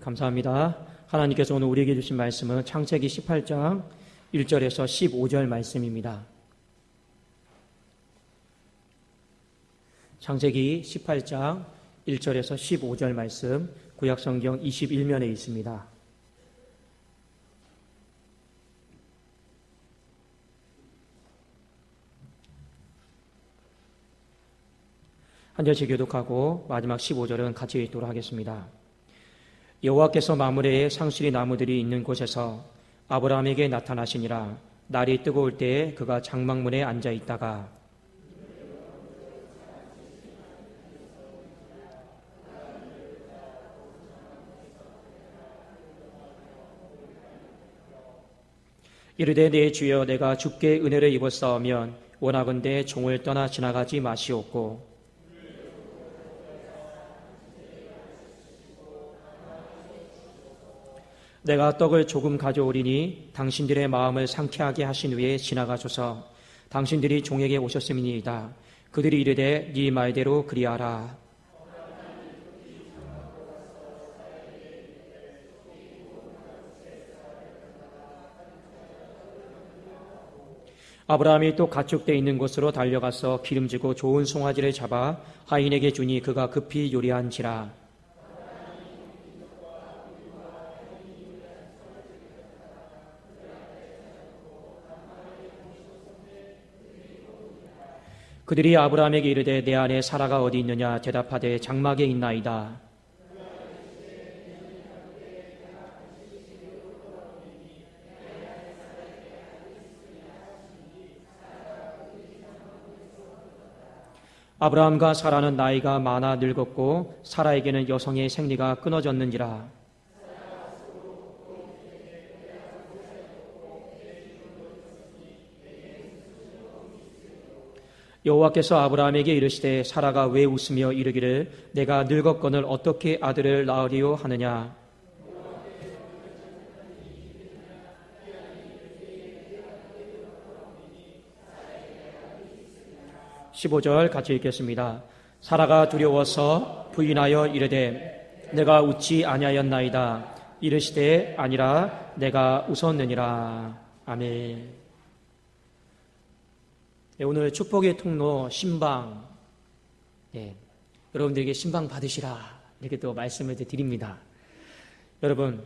감사합니다. 하나님께서 오늘 우리에게 주신 말씀은 창세기 18장 1절에서 15절 말씀입니다. 창세기 18장 1절에서 15절 말씀, 구약성경 21면에 있습니다. 한 절씩 교독하고 마지막 15절은 같이 읽도록 하겠습니다. 여호와께서 마므레에 상수리 나무들이 있는 곳에서 아브라함에게 나타나시니라. 날이 뜨거울 때에 그가 장막문에 앉아 있다가 이르되 내 주여 내가 주께 은혜를 입었사오면 원하건대 종을 떠나 지나가지 마시옵고 내가 떡을 조금 가져오리니 당신들의 마음을 상쾌하게 하신 후에 지나가소서. 당신들이 종에게 오셨음이니이다. 그들이 이르되 네 말대로 그리하라. 아브라함이 또 가축대 있는 곳으로 달려가서 기름지고 좋은 송아지를 잡아 하인에게 주니 그가 급히 요리한지라. 그들이 아브라함에게 이르되 내 아내 사라가 어디 있느냐 대답하되 장막에 있나이다. 아브라함과 사라는 나이가 많아 늙었고 사라에게는 여성의 생리가 끊어졌는지라. 여호와께서 아브라함에게 이르시되 사라가 왜 웃으며 이르기를 내가 늙었거늘 어떻게 아들을 낳으리요 하느냐. (15절) 같이 읽겠습니다. 사라가 두려워서 부인하여 이르되 내가 웃지 아니하였나이다. 이르시되 아니라 내가 웃었느니라. 아멘. 네, 오늘 축복의 통로 신방, 여러분들에게 신방 받으시라 이렇게 또 말씀을 드립니다. 여러분,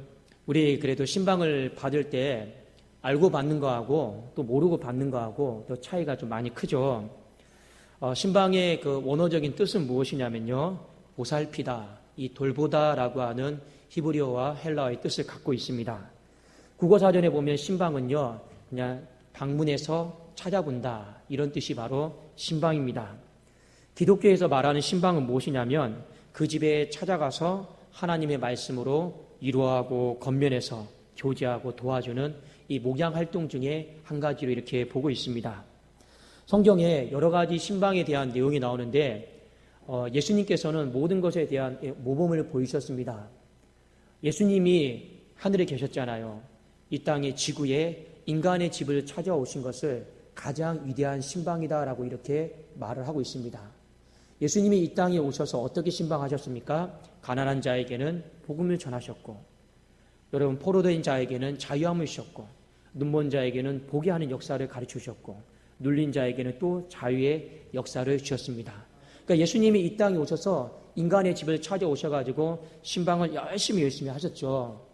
우리 그래도 신방을 받을 때 알고 받는 거하고 또 모르고 받는 거하고 또 차이가 좀 많이 크죠. 신방의 그 원어적인 뜻은 무엇이냐면요, 보살피다, 이 돌보다라고 하는 히브리어와 헬라어의 뜻을 갖고 있습니다. 국어사전에 보면 신방은요, 그냥 방문해서 찾아본다, 이런 뜻이 바로 신방입니다. 기독교에서 말하는 신방은 무엇이냐면 그 집에 찾아가서 하나님의 말씀으로 위로하고 겉면에서 교제하고 도와주는 이 목양 활동 중에 한 가지로 이렇게 보고 있습니다. 성경에 여러 가지 신방에 대한 내용이 나오는데 예수님께서는 모든 것에 대한 모범을 보이셨습니다. 예수님이 하늘에 계셨잖아요. 이 땅의 지구에 인간의 집을 찾아오신 것을 가장 위대한 신방이다라고 이렇게 말을 하고 있습니다. 예수님이 이 땅에 오셔서 어떻게 신방하셨습니까? 가난한 자에게는 복음을 전하셨고, 여러분 포로된 자에게는 자유함을 주셨고, 눈먼 자에게는 보게 하는 역사를 가르치셨고, 눌린 자에게는 또 자유의 역사를 주셨습니다. 그러니까 예수님이 이 땅에 오셔서 인간의 집을 찾아오셔가지고 신방을 열심히 하셨죠.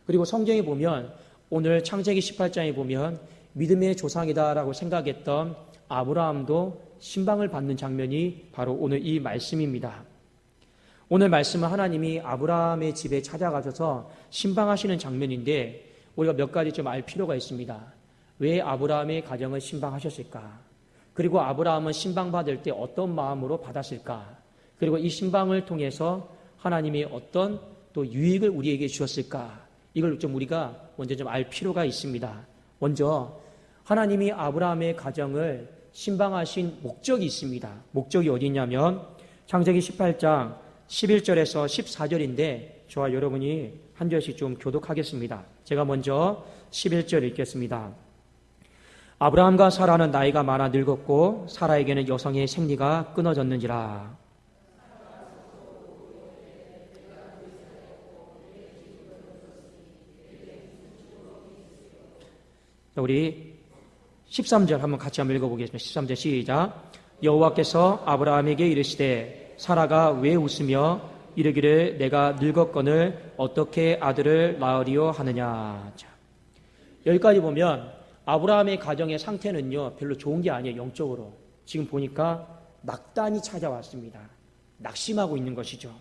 그리고 성경에 보면 오늘 창세기 18장에 보면 믿음의 조상이다라고 생각했던 아브라함도 신방을 받는 장면이 바로 오늘 이 말씀입니다. 오늘 말씀은 하나님이 아브라함의 집에 찾아가셔서 신방하시는 장면인데 우리가 몇 가지 좀 알 필요가 있습니다. 왜 아브라함의 가정을 신방하셨을까? 그리고 아브라함은 신방받을 때 어떤 마음으로 받았을까? 그리고 이 신방을 통해서 하나님이 어떤 또 유익을 우리에게 주셨을까? 이걸 좀 우리가 먼저 좀 알 필요가 있습니다. 먼저 하나님이 아브라함의 가정을 신방하신 목적이 있습니다. 목적이 어디 있냐면 창세기 18장 11절에서 14절인데 저와 여러분이 한 절씩 좀 교독하겠습니다. 제가 먼저 11절 읽겠습니다. 아브라함과 사라는 나이가 많아 늙었고 사라에게는 여성의 생리가 끊어졌는지라. 우리 13절 한번 같이 한번 읽어보겠습니다. 13절 시작. 여호와께서 아브라함에게 이르시되 사라가 왜 웃으며 이르기를 내가 늙었거늘 어떻게 아들을 낳으리요 하느냐. 자, 여기까지 보면 아브라함의 가정의 상태는요 별로 좋은 게 아니에요. 영적으로 지금 보니까 낙담이 찾아왔습니다. 낙심하고 있는 것이죠.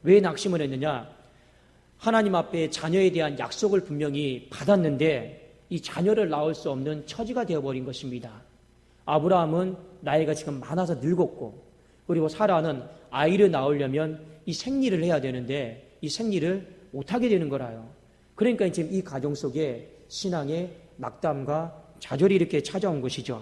왜 낙심을 했느냐? 하나님 앞에 자녀에 대한 약속을 분명히 받았는데 이 자녀를 낳을 수 없는 처지가 되어버린 것입니다. 아브라함은 나이가 지금 많아서 늙었고, 그리고 사라는 아이를 낳으려면 이 생리를 해야 되는데 이 생리를 못하게 되는 거라요. 그러니까 지금 이 가정 속에 신앙의 낙담과 좌절이 이렇게 찾아온 것이죠.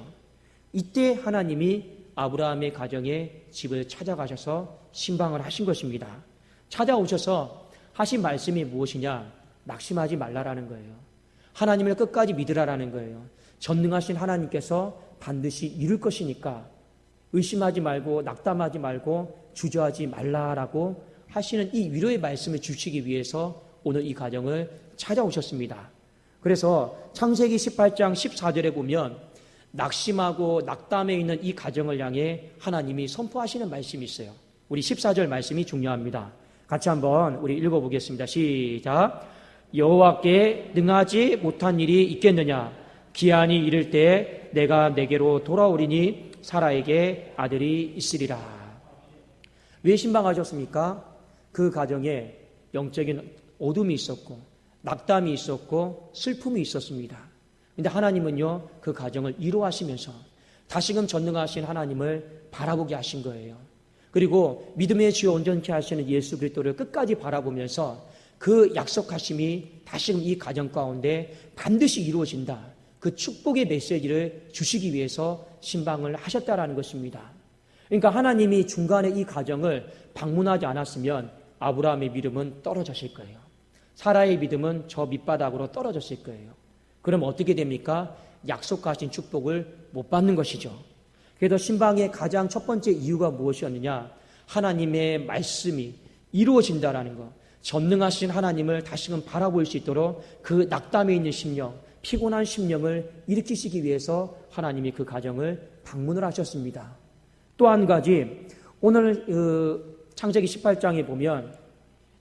이때 하나님이 아브라함의 가정에 집을 찾아가셔서 신방을 하신 것입니다. 찾아오셔서 하신 말씀이 무엇이냐? 낙심하지 말라라는 거예요. 하나님을 끝까지 믿으라라는 거예요. 전능하신 하나님께서 반드시 이룰 것이니까 의심하지 말고 낙담하지 말고 주저하지 말라라고 하시는 이 위로의 말씀을 주시기 위해서 오늘 이 가정을 찾아오셨습니다. 그래서 창세기 18장 14절에 보면 낙심하고 낙담해 있는 이 가정을 향해 하나님이 선포하시는 말씀이 있어요. 우리 14절 말씀이 중요합니다. 같이 한번 우리 읽어보겠습니다. 시작. 여호와께 능하지 못한 일이 있겠느냐? 기한이 이를 때 내가 내게로 돌아오리니 사라에게 아들이 있으리라. 왜 신방하셨습니까? 그 가정에 영적인 어둠이 있었고 낙담이 있었고 슬픔이 있었습니다. 그런데 하나님은요 그 가정을 위로하시면서 다시금 전능하신 하나님을 바라보게 하신 거예요. 그리고 믿음의 주요 온전케 하시는 예수 그리스도를 끝까지 바라보면서 그 약속하심이 다시금 이 가정 가운데 반드시 이루어진다. 그 축복의 메시지를 주시기 위해서 신방을 하셨다라는 것입니다. 그러니까 하나님이 중간에 이 가정을 방문하지 않았으면 아브라함의 믿음은 떨어졌을 거예요. 사라의 믿음은 저 밑바닥으로 떨어졌을 거예요. 그럼 어떻게 됩니까? 약속하신 축복을 못 받는 것이죠. 그래서 신방의 가장 첫 번째 이유가 무엇이었느냐? 하나님의 말씀이 이루어진다라는 것. 전능하신 하나님을 다시금 바라볼 수 있도록 그 낙담에 있는 심령, 피곤한 심령을 일으키시기 위해서 하나님이 그 가정을 방문을 하셨습니다. 또 한 가지, 오늘 창세기 18장에 보면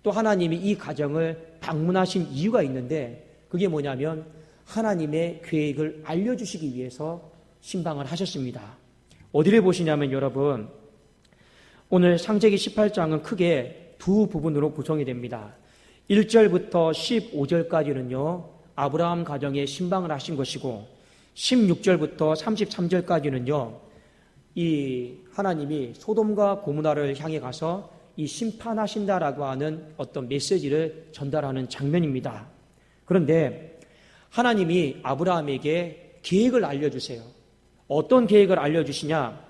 또 하나님이 이 가정을 방문하신 이유가 있는데 그게 뭐냐면 하나님의 계획을 알려주시기 위해서 신방을 하셨습니다. 어디를 보시냐면 여러분, 오늘 창세기 18장은 크게 두 부분으로 구성이 됩니다. 1절부터 15절까지는요 아브라함 가정에 신방을 하신 것이고 16절부터 33절까지는요 이 하나님이 소돔과 고모라를 향해 가서 이 심판하신다라고 하는 어떤 메시지를 전달하는 장면입니다. 그런데 하나님이 아브라함에게 계획을 알려주세요. 어떤 계획을 알려주시냐?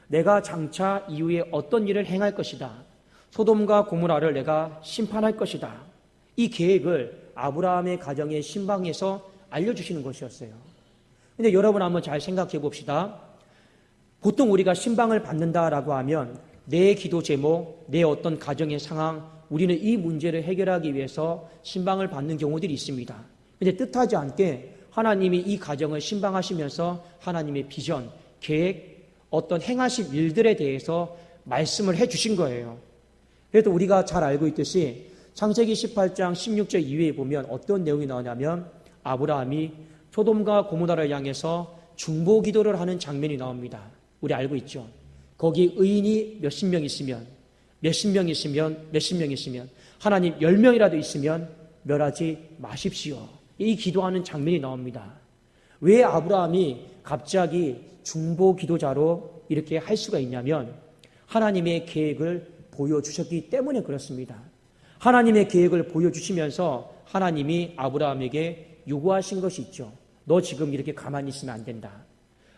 내가 장차 이후에 어떤 일을 행할 것이다. 소돔과 고모라를 내가 심판할 것이다. 이 계획을 아브라함의 가정의 신방에서 알려주시는 것이었어요. 근데 여러분 한번 잘 생각해 봅시다. 보통 우리가 신방을 받는다라고 하면 내 기도 제목, 내 어떤 가정의 상황, 우리는 이 문제를 해결하기 위해서 신방을 받는 경우들이 있습니다. 근데 뜻하지 않게 하나님이 이 가정을 신방하시면서 하나님의 비전, 계획, 어떤 행하실 일들에 대해서 말씀을 해 주신 거예요. 그래도 우리가 잘 알고 있듯이 창세기 18장 16절 이후에 보면 어떤 내용이 나오냐면 아브라함이 소돔과 고모라를 향해서 중보 기도를 하는 장면이 나옵니다. 우리 알고 있죠? 거기 의인이 몇십 명 있으면 하나님 10명이라도 있으면 멸하지 마십시오. 이 기도하는 장면이 나옵니다. 왜 아브라함이 갑자기 중보 기도자로 이렇게 할 수가 있냐면 하나님의 계획을 보여주셨기 때문에 그렇습니다. 하나님의 계획을 보여주시면서 하나님이 아브라함에게 요구하신 것이 있죠. 너 지금 이렇게 가만히 있으면 안 된다.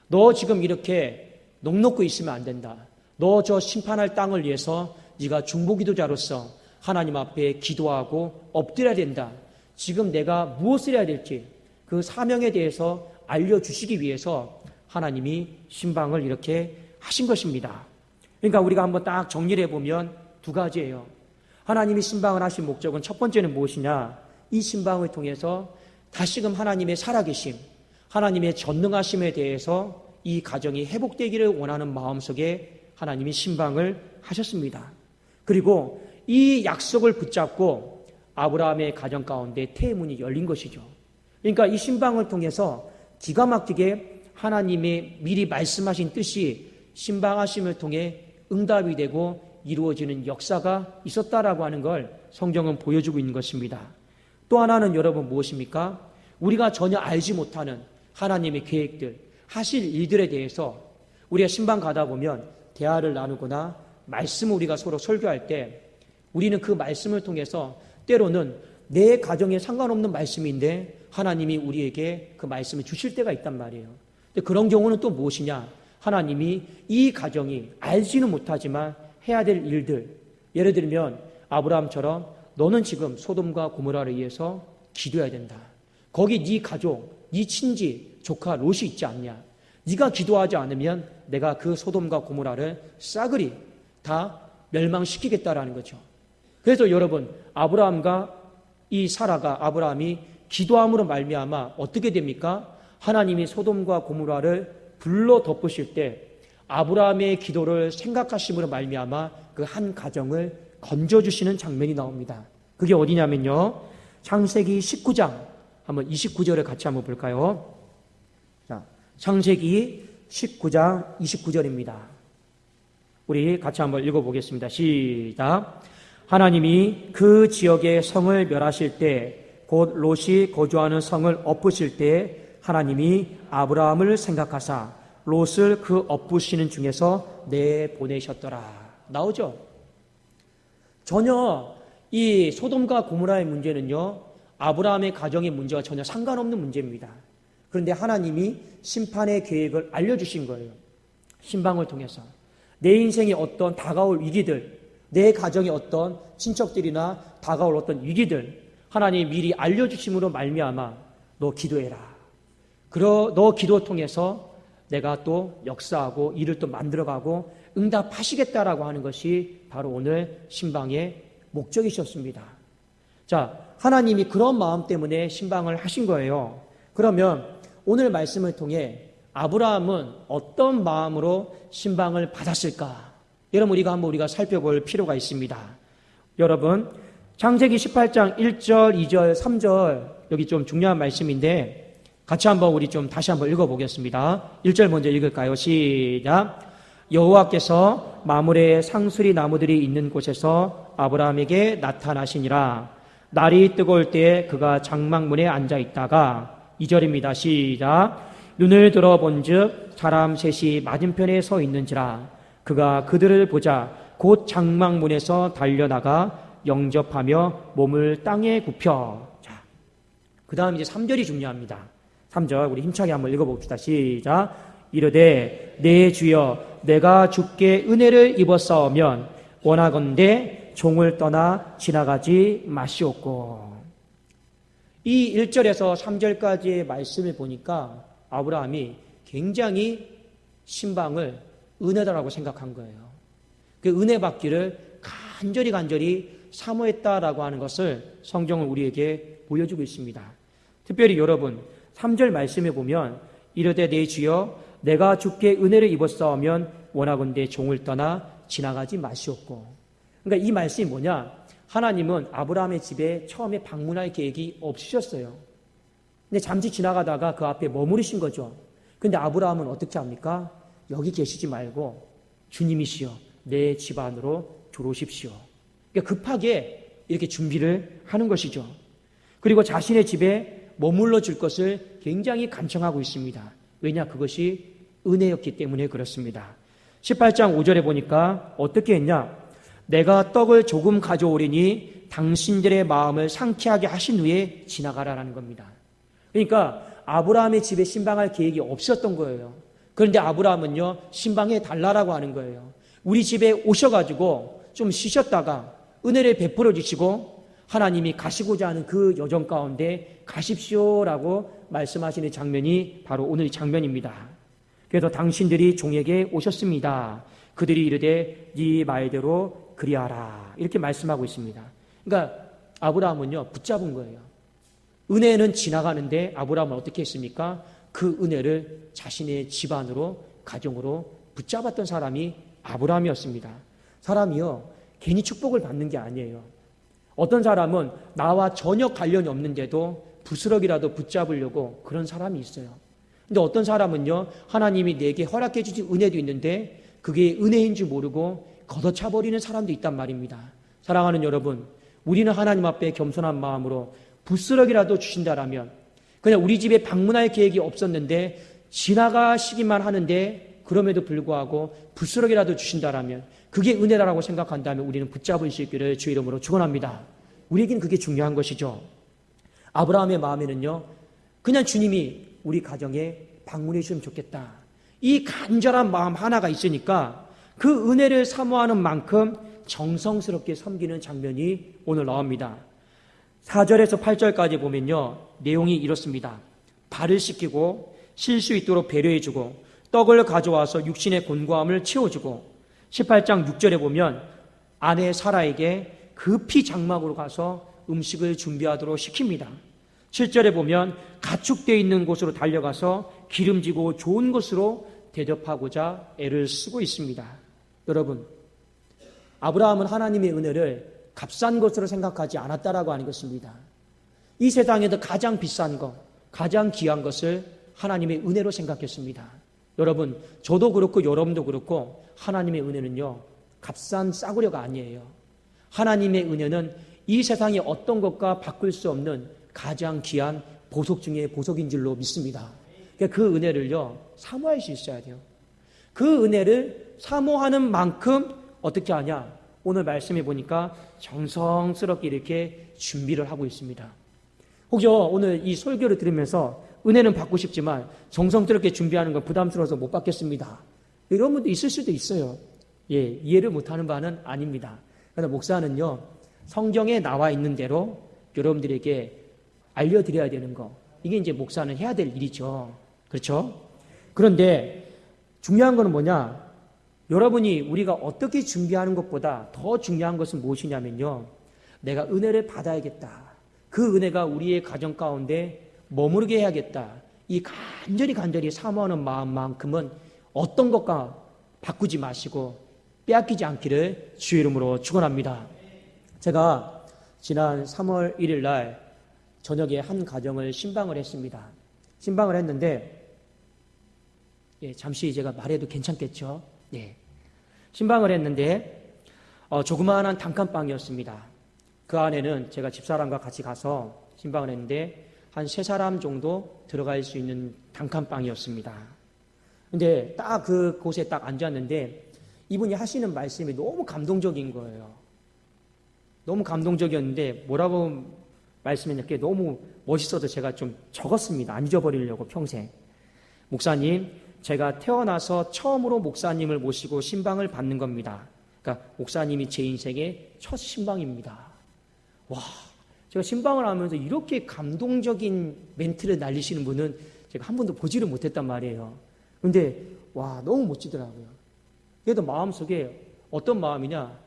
너 지금 이렇게 넋놓고 있으면 안 된다. 너 저 심판할 땅을 위해서 네가 중보기도자로서 하나님 앞에 기도하고 엎드려야 된다. 지금 내가 무엇을 해야 될지 그 사명에 대해서 알려주시기 위해서 하나님이 신방을 이렇게 하신 것입니다. 그러니까 우리가 한번 딱 정리를 해보면 두 가지예요. 하나님이 신방을 하신 목적은 첫 번째는 무엇이냐? 이 신방을 통해서 다시금 하나님의 살아계심, 하나님의 전능하심에 대해서 이 가정이 회복되기를 원하는 마음속에 하나님이 신방을 하셨습니다. 그리고 이 약속을 붙잡고 아브라함의 가정 가운데 태문이 열린 것이죠. 그러니까 이 신방을 통해서 기가 막히게 하나님의 미리 말씀하신 뜻이 신방하심을 통해 응답이 되고 이루어지는 역사가 있었다라고 하는 걸 성경은 보여주고 있는 것입니다. 또 하나는 여러분 무엇입니까? 우리가 전혀 알지 못하는 하나님의 계획들, 하실 일들에 대해서 우리가 신방 가다 보면 대화를 나누거나 말씀을 우리가 서로 설교할 때 우리는 그 말씀을 통해서 때로는 내 가정에 상관없는 말씀인데 하나님이 우리에게 그 말씀을 주실 때가 있단 말이에요. 근데 그런 경우는 또 무엇이냐? 하나님이 이 가정이 알지는 못하지만 해야 될 일들, 예를 들면 아브라함처럼 너는 지금 소돔과 고모라를 위해서 기도해야 된다. 거기 네 가족, 네 친지, 조카 롯이 있지 않냐? 네가 기도하지 않으면 내가 그 소돔과 고모라를 싸그리 다 멸망시키겠다라는 거죠. 그래서 여러분, 아브라함과 이 사라가 아브라함이 기도함으로 말미암아 어떻게 됩니까? 하나님이 소돔과 고모라를 불러 덮으실 때 아브라함의 기도를 생각하심으로 말미암아 그 한 가정을 건져주시는 장면이 나옵니다. 그게 어디냐면요, 창세기 19장 한번 29절을 같이 한번 볼까요? 자, 창세기 19장 29절입니다. 우리 같이 한번 읽어보겠습니다. 시작. 하나님이 그 지역의 성을 멸하실 때 곧 롯이 거주하는 성을 엎으실 때 하나님이 아브라함을 생각하사 롯을 그 엎으시는 중에서 내보내셨더라. 나오죠? 전혀 이 소돔과 고모라의 문제는요, 아브라함의 가정의 문제와 전혀 상관없는 문제입니다. 그런데 하나님이 심판의 계획을 알려주신 거예요. 신방을 통해서 내 인생의 어떤 다가올 위기들, 내 가정의 어떤 친척들이나 다가올 어떤 위기들 하나님이 미리 알려주심으로 말미암아 너 기도해라. 너 기도 통해서 내가 또 역사하고 일을 또 만들어가고 응답하시겠다라고 하는 것이 바로 오늘 신방의 목적이셨습니다. 자, 하나님이 그런 마음 때문에 신방을 하신 거예요. 그러면 오늘 말씀을 통해 아브라함은 어떤 마음으로 신방을 받았을까? 여러분, 우리가 살펴볼 필요가 있습니다. 여러분, 창세기 18장 1절, 2절, 3절 여기 좀 중요한 말씀인데 같이 한번 우리 좀 다시 한번 읽어보겠습니다. 1절 먼저 읽을까요? 시작. 여호와께서 마므레 상수리 나무들이 있는 곳에서 아브라함에게 나타나시니라. 날이 뜨거울 때에 그가 장막문에 앉아 있다가 2절입니다. 시작. 눈을 들어본즉 사람 셋이 맞은편에 서 있는지라. 그가 그들을 보자 곧 장막문에서 달려나가 영접하며 몸을 땅에 굽혀. 자, 그 다음 이제 3절이 중요합니다. 3절 우리 힘차게 한번 읽어봅시다. 시작. 이르되 내 주여 내가 주께 은혜를 입었사오면 원하건대 종을 떠나 지나가지 마시옵고. 이 1절에서 3절까지의 말씀을 보니까 아브라함이 굉장히 신방을 은혜다라고 생각한 거예요. 그 은혜 받기를 간절히 사모했다라고 하는 것을 성경은 우리에게 보여주고 있습니다. 특별히 여러분 3절 말씀에 보면 이르되 내 주여 내가 주께 은혜를 입었사오면 원하건대 종을 떠나 지나가지 마시옵고. 그러니까 이 말씀이 뭐냐? 하나님은 아브라함의 집에 처음에 방문할 계획이 없으셨어요. 근데 잠시 지나가다가 그 앞에 머무르신 거죠. 근데 아브라함은 어떻게 합니까? 여기 계시지 말고 주님이시여 내 집 안으로 들어오십시오. 그러니까 급하게 이렇게 준비를 하는 것이죠. 그리고 자신의 집에 머물러 줄 것을 굉장히 간청하고 있습니다. 왜냐? 그것이 은혜였기 때문에 그렇습니다. 18장 5절에 보니까 어떻게 했냐? 내가 떡을 조금 가져오리니 당신들의 마음을 상쾌하게 하신 후에 지나가라라는 겁니다. 그러니까 아브라함의 집에 신방할 계획이 없었던 거예요. 그런데 아브라함은요, 신방해 달라라고 하는 거예요. 우리 집에 오셔가지고 좀 쉬셨다가 은혜를 베풀어 주시고 하나님이 가시고자 하는 그 여정 가운데 가십시오라고 말씀하시는 장면이 바로 오늘 이 장면입니다. 그래서 당신들이 종에게 오셨습니다. 그들이 이르되 네 말대로 그리하라 이렇게 말씀하고 있습니다. 그러니까 아브라함은요 붙잡은 거예요. 은혜는 지나가는데 아브라함은 어떻게 했습니까? 그 은혜를 자신의 집안으로, 가정으로 붙잡았던 사람이 아브라함이었습니다. 사람이요, 괜히 축복을 받는 게 아니에요. 어떤 사람은 나와 전혀 관련이 없는데도 부스럭이라도 붙잡으려고 그런 사람이 있어요. 근데 어떤 사람은요, 하나님이 내게 허락해 주신 은혜도 있는데 그게 은혜인 줄 모르고 걷어차버리는 사람도 있단 말입니다. 사랑하는 여러분, 우리는 하나님 앞에 겸손한 마음으로 부스럭이라도 주신다라면, 그냥 우리 집에 방문할 계획이 없었는데 지나가시기만 하는데 그럼에도 불구하고 부스럭이라도 주신다라면, 그게 은혜라고 생각한다면 우리는 붙잡을 수 있기를 주의 이름으로 축원합니다. 우리에겐 그게 중요한 것이죠. 아브라함의 마음에는요, 그냥 주님이 우리 가정에 방문해 주시면 좋겠다, 이 간절한 마음 하나가 있으니까 그 은혜를 사모하는 만큼 정성스럽게 섬기는 장면이 오늘 나옵니다. 4절에서 8절까지 보면요, 내용이 이렇습니다. 발을 씻기고 쉴 수 있도록 배려해주고 떡을 가져와서 육신의 곤고함을 채워주고, 18장 6절에 보면 아내 사라에게 급히 장막으로 가서 음식을 준비하도록 시킵니다. 7절에 보면 가축되어 있는 곳으로 달려가서 기름지고 좋은 것으로 대접하고자 애를 쓰고 있습니다. 여러분, 아브라함은 하나님의 은혜를 값싼 것으로 생각하지 않았다라고 하는 것입니다. 이 세상에서 가장 비싼 것, 가장 귀한 것을 하나님의 은혜로 생각했습니다. 여러분, 저도 그렇고 여러분도 그렇고 하나님의 은혜는요, 값싼 싸구려가 아니에요. 하나님의 은혜는 이 세상의 어떤 것과 바꿀 수 없는 가장 귀한 보석 중에 보석인 줄로 믿습니다. 그러니까 그 은혜를요, 사모할 수 있어야 돼요. 그 은혜를 사모하는 만큼 어떻게 하냐? 오늘 말씀해 보니까 정성스럽게 이렇게 준비를 하고 있습니다. 혹시 오늘 이 설교를 들으면서 은혜는 받고 싶지만 정성스럽게 준비하는 건 부담스러워서 못 받겠습니다, 이런 분도 있을 수도 있어요. 예, 이해를 못하는 바는 아닙니다. 그러나 목사는요, 성경에 나와 있는 대로 여러분들에게 알려드려야 되는 거, 이게 이제 목사는 해야 될 일이죠. 그렇죠? 그런데 중요한 거는 뭐냐? 여러분이 우리가 어떻게 준비하는 것보다 더 중요한 것은 무엇이냐면요, 내가 은혜를 받아야겠다, 그 은혜가 우리의 가정 가운데 머무르게 해야겠다, 이 간절히 사모하는 마음만큼은 어떤 것과 바꾸지 마시고 빼앗기지 않기를 주의 이름으로 축원합니다. 제가 지난 3월 1일 날 저녁에 한 가정을 신방을 했습니다. 신방을 했는데, 예, 잠시 제가 말해도 괜찮겠죠? 예. 신방을 했는데 조그마한 단칸방이었습니다. 그 안에는 제가 집사람과 같이 가서 신방을 했는데 한 3사람 정도 들어갈 수 있는 단칸방이었습니다. 근데 딱 그곳에 딱 앉았는데 이분이 하시는 말씀이 너무 감동적인 거예요. 너무 감동적이었는데 뭐라고 말씀했냐면 너무 멋있어서 제가 좀 적었습니다. 안 잊어버리려고 평생. 목사님, 제가 태어나서 처음으로 목사님을 모시고 신방을 받는 겁니다. 그러니까 목사님이 제 인생의 첫 신방입니다. 와, 제가 신방을 하면서 이렇게 감동적인 멘트를 날리시는 분은 제가 한 번도 보지를 못했단 말이에요. 근데 와, 너무 멋지더라고요. 그래도 마음속에 어떤 마음이냐,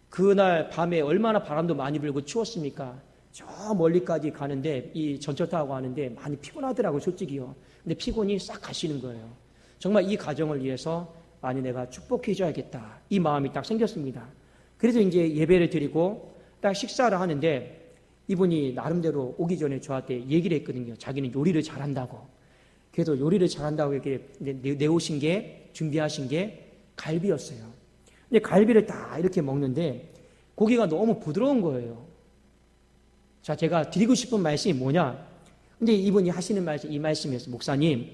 그날 밤에 얼마나 바람도 많이 불고 추웠습니까? 저 멀리까지 가는데, 이 전철 타고 가는데 많이 피곤하더라고요, 솔직히요. 근데 피곤이 싹 가시는 거예요. 정말 이 가정을 위해서 많이 내가 축복해 줘야겠다, 이 마음이 딱 생겼습니다. 그래서 이제 예배를 드리고 딱 식사를 하는데 이분이 나름대로 오기 전에 저한테 얘기를 했거든요. 자기는 요리를 잘한다고. 그래서 요리를 잘한다고 이렇게 내오신 게, 준비하신 게 갈비였어요. 근데 갈비를 다 이렇게 먹는데 고기가 너무 부드러운 거예요. 자, 제가 드리고 싶은 말씀이 뭐냐? 근데 이분이 하시는 말씀, 이 말씀이었어요. 목사님,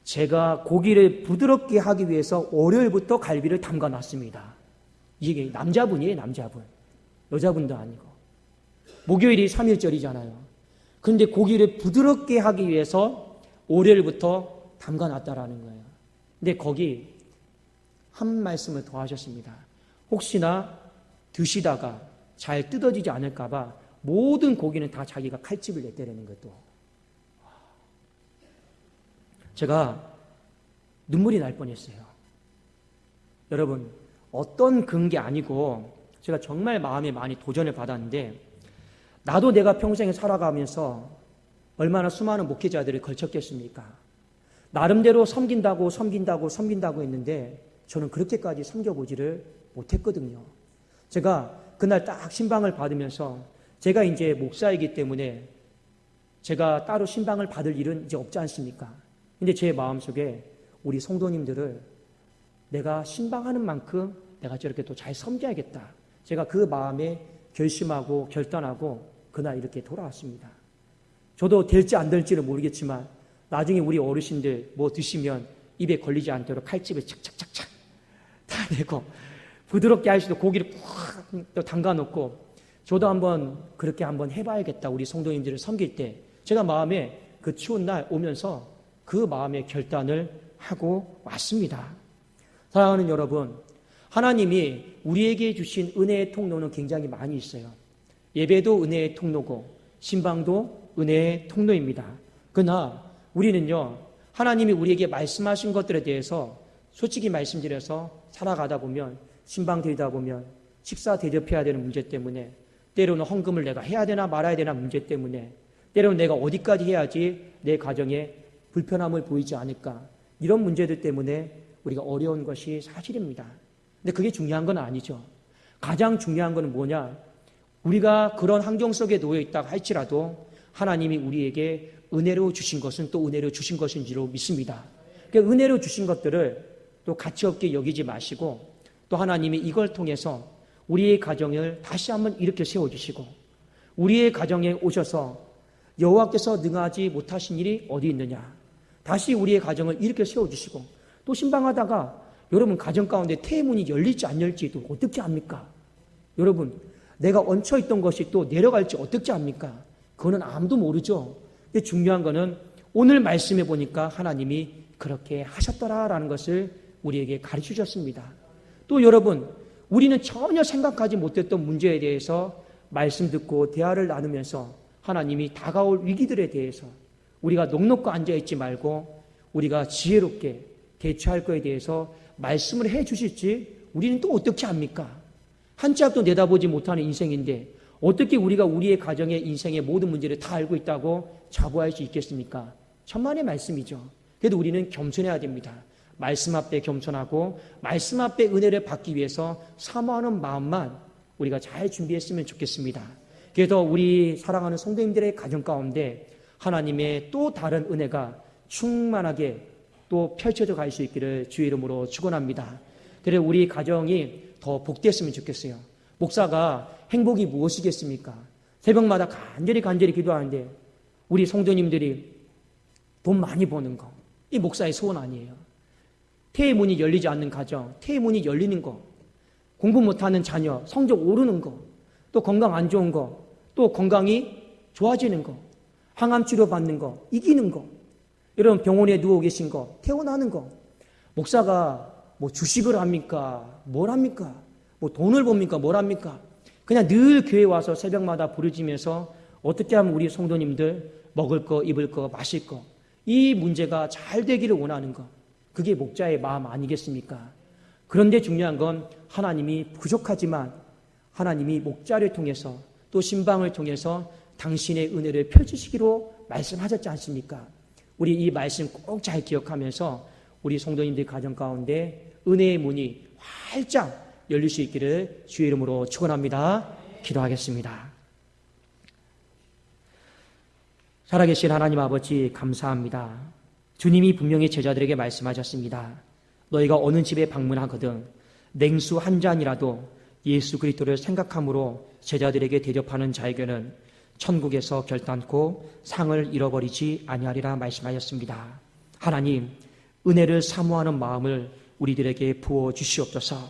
제가 고기를 부드럽게 하기 위해서 월요일부터 갈비를 담가놨습니다. 이게 남자분이에요, 남자분. 여자분도 아니고. 목요일이 3일절이잖아요. 그런데 고기를 부드럽게 하기 위해서 월요일부터 담가놨다라는 거예요. 근데 거기 한 말씀을 더 하셨습니다. 혹시나 드시다가 잘 뜯어지지 않을까봐 모든 고기는 다 자기가 칼집을 냈다라는 것도. 제가 눈물이 날 뻔했어요. 여러분, 어떤 그런 게 아니고 제가 정말 마음에 많이 도전을 받았는데, 나도 내가 평생에 살아가면서 얼마나 수많은 목회자들을 걸쳤겠습니까? 나름대로 섬긴다고 했는데 저는 그렇게까지 섬겨보지를 못했거든요. 제가 그날 딱 신방을 받으면서 제가 이제 목사이기 때문에 제가 따로 신방을 받을 일은 이제 없지 않습니까? 근데 제 마음속에 우리 성도님들을 내가 신방하는 만큼 내가 저렇게 또 잘 섬겨야겠다. 제가 그 마음에 결심하고 결단하고 그날 이렇게 돌아왔습니다. 저도 될지 안 될지는 모르겠지만 나중에 우리 어르신들 뭐 드시면 입에 걸리지 않도록 칼집에 착착착착 다 내고 부드럽게 할 수도 고기를 푹 담가 놓고 저도 그렇게 한번 해봐야겠다. 우리 성도님들을 섬길 때 제가 마음에 그 추운 날 오면서 그 마음의 결단을 하고 왔습니다. 사랑하는 여러분, 하나님이 우리에게 주신 은혜의 통로는 굉장히 많이 있어요. 예배도 은혜의 통로고 신방도 은혜의 통로입니다. 그러나 우리는요, 하나님이 우리에게 말씀하신 것들에 대해서 솔직히 말씀드려서 살아가다 보면 신방 드리다 보면 식사 대접해야 되는 문제 때문에 때로는 헌금을 내가 해야 되나 말아야 되나 문제 때문에 때로는 내가 어디까지 해야지 내 가정에 불편함을 보이지 않을까 이런 문제들 때문에 우리가 어려운 것이 사실입니다. 근데 그게 중요한 건 아니죠. 가장 중요한 건 뭐냐? 우리가 그런 환경 속에 놓여 있다고 할지라도 하나님이 우리에게 은혜로 주신 것은 또 은혜로 주신 것인지로 믿습니다. 그러니까 은혜로 주신 것들을 또 가치 없게 여기지 마시고 또 하나님이 이걸 통해서 우리의 가정을 다시 한번 일으켜 세워주시고 우리의 가정에 오셔서 여호와께서 능하지 못하신 일이 어디 있느냐 다시 우리의 가정을 일으켜 세워주시고 또 신방하다가 여러분 가정 가운데 태문이 열릴지 안 열릴지도 어떻게 합니까? 여러분 내가 얹혀있던 것이 또 내려갈지 어떻게 합니까? 그거는 아무도 모르죠. 근데 중요한 거는 오늘 말씀해 보니까 하나님이 그렇게 하셨더라라는 것을 우리에게 가르쳐 주셨습니다. 또 여러분 우리는 전혀 생각하지 못했던 문제에 대해서 말씀 듣고 대화를 나누면서 하나님이 다가올 위기들에 대해서 우리가 넋놓고 앉아있지 말고 우리가 지혜롭게 대처할 것에 대해서 말씀을 해 주실지 우리는 또 어떻게 합니까? 한 치 앞도 내다보지 못하는 인생인데 어떻게 우리가 우리의 가정의 인생의 모든 문제를 다 알고 있다고 자부할 수 있겠습니까? 천만의 말씀이죠. 그래도 우리는 겸손해야 됩니다. 말씀 앞에 겸손하고 말씀 앞에 은혜를 받기 위해서 사모하는 마음만 우리가 잘 준비했으면 좋겠습니다. 그래서 우리 사랑하는 성도님들의 가정 가운데 하나님의 또 다른 은혜가 충만하게 또 펼쳐져 갈 수 있기를 주의 이름으로 축원합니다. 그래서 우리 가정이 더 복됐으면 좋겠어요. 목사가 행복이 무엇이겠습니까? 새벽마다 간절히 기도하는데 우리 성도님들이 돈 많이 버는 거, 이 목사의 소원 아니에요. 태의 문이 열리지 않는 가정, 태의 문이 열리는 거, 공부 못하는 자녀, 성적 오르는 거, 또 건강 안 좋은 거, 또 건강이 좋아지는 거, 항암 치료 받는 거, 이기는 거, 여러분 병원에 누워 계신 거, 퇴원하는 거, 목사가 뭐 주식을 합니까? 뭘 합니까? 뭐 돈을 법니까? 뭘 합니까? 그냥 늘 교회 와서 새벽마다 부르짖으면서 어떻게 하면 우리 성도님들 먹을 거, 입을 거, 마실 거, 이 문제가 잘 되기를 원하는 거, 그게 목자의 마음 아니겠습니까? 그런데 중요한 건 하나님이 부족하지만 하나님이 목자를 통해서 또 신방을 통해서 당신의 은혜를 펼치시기로 말씀하셨지 않습니까? 우리 이 말씀 꼭 잘 기억하면서 우리 성도님들 가정 가운데 은혜의 문이 활짝 열릴 수 있기를 주의 이름으로 축원합니다. 기도하겠습니다. 살아계신 하나님 아버지 감사합니다. 주님이 분명히 제자들에게 말씀하셨습니다. 너희가 어느 집에 방문하거든 냉수 한 잔이라도 예수 그리스도를 생각함으로 제자들에게 대접하는 자에게는 천국에서 결단코 상을 잃어버리지 아니하리라 말씀하셨습니다. 하나님, 은혜를 사모하는 마음을 우리들에게 부어 주시옵소서.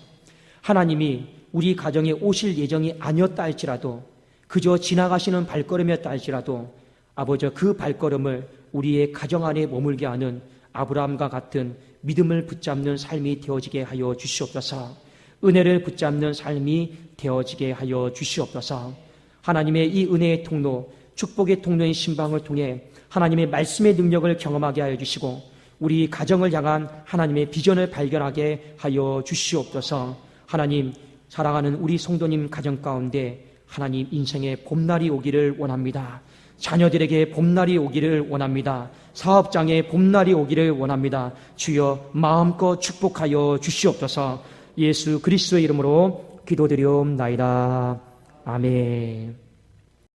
하나님이 우리 가정에 오실 예정이 아니었다 할지라도 그저 지나가시는 발걸음이었다 할지라도 아버지 그 발걸음을 우리의 가정 안에 머물게 하는 아브라함과 같은 믿음을 붙잡는 삶이 되어지게 하여 주시옵소서. 은혜를 붙잡는 삶이 되어지게 하여 주시옵소서. 하나님의 이 은혜의 통로, 축복의 통로인 신방을 통해 하나님의 말씀의 능력을 경험하게 하여 주시고 우리 가정을 향한 하나님의 비전을 발견하게 하여 주시옵소서. 하나님, 사랑하는 우리 성도님 가정 가운데 하나님 인생의 봄날이 오기를 원합니다. 자녀들에게 봄날이 오기를 원합니다. 사업장에 봄날이 오기를 원합니다. 주여 마음껏 축복하여 주시옵소서. 예수 그리스도의 이름으로 기도드리옵나이다. 아멘.